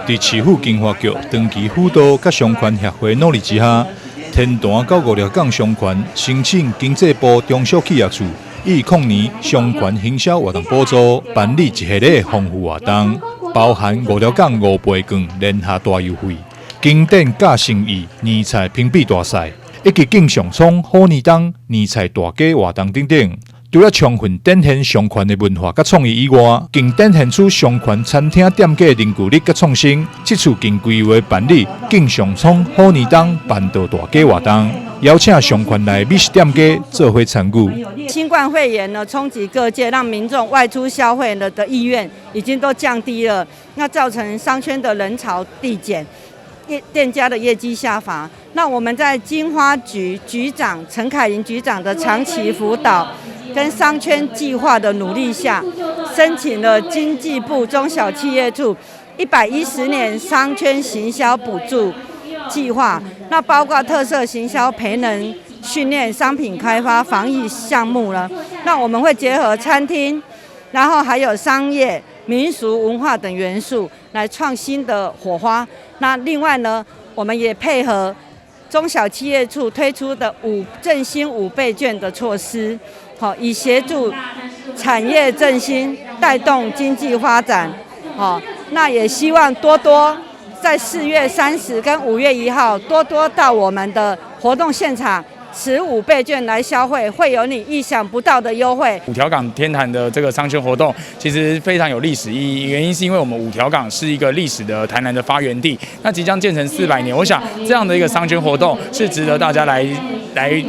在市府经发局长期辅导甲商圈协会努力之下，天坛到五条港商圈申请经济部中小企业处以去年商圈行销活动补助办理一系列丰富活动，包含五条港5倍券联下大优惠、经典假生意年菜评比大赛，以及敬上葱好年冬年菜大家活动等等。除了充分展现商圈的文化甲创意以外，更展现出商圈餐厅店家凝聚力甲创新。这次更规划办理敬上葱好年冬办桌大家活动，邀请商圈内美食店家做伙参与。新冠肺炎呢冲击各界，让民众外出消费的意愿已经都降低了，那造成商圈的人潮递减。店家的业绩下滑，那我们在金花局局长陈凯琳局长的长期辅导跟商圈计划的努力下，申请了经济部中小企业处110年商圈行销补助计划，那包括特色行销培能训练、商品开发、防疫项目了。那我们会结合餐厅，然后还有商业、民俗文化等元素来创新的火花。那另外呢，我们也配合中小企业处推出的振兴5倍券的措施，好，以协助产业振兴，带动经济发展。好，那也希望多多在4月30跟5月1号多多到我们的活动现场持5倍券来消费，会有你意想不到的优惠。五条港天坛的这个商圈活动其实非常有历史意义，原因是因为我们五条港是一个历史的台南的发源地，那即将建成400年，我想这样的一个商圈活动是值得大家来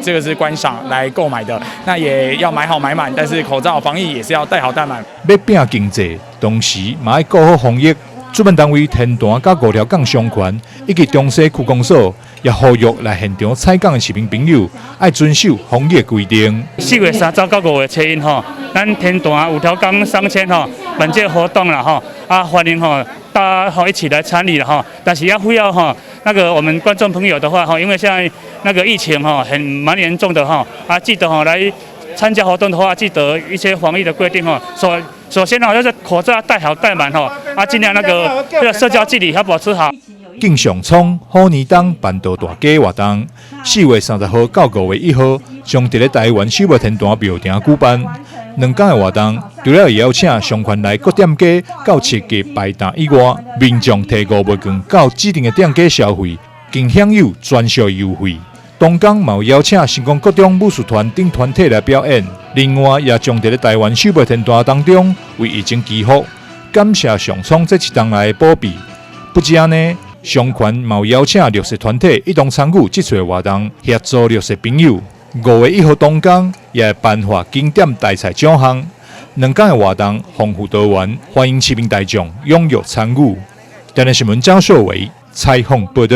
这个是观赏来购买的。那也要买好买满，但是口罩防疫也是要戴好戴满。要拼经济，同时嘛要顾好防疫。主办单位天坛甲5条港商圈以及中西区公所也呼吁来现场采港的市民朋友，要遵守防疫规定。4月30到5月初1吼，咱天坛5条港商圈吼办这活动啦吼，欢迎吼大家一起来参与啦吼。但是要需要吼那个我们观众朋友的话吼，因为现在那个疫情吼蛮严重的吼，记得吼来参加活动的话，记得一些防疫的规定吼。首先吼，就是口罩戴好戴满吼，尽量那个社交距离要保持好。敬上葱好年冬办桌大家活动，4月30号到5月1号，将伫咧台湾首个天坛庙埕举办。2天的活动，除了邀请商圈内各店家到设计摆摊以外，民众提5倍券到指定的店家消费，更享有专属优惠。同天嘛有邀请成功各种武术团等团体来表演，另外也将伫咧台湾首个天坛当中为疫情祈福，感谢上苍这一冬来的保庇。不止安尼，商圈嘛有邀请绿色团体一同参与这次活动，协助绿色朋友。5月1号当天也会颁发经典大赛奖项。2天的活动丰富多元，欢迎市民大众踊跃参与。台南新闻张秀伟采访报道。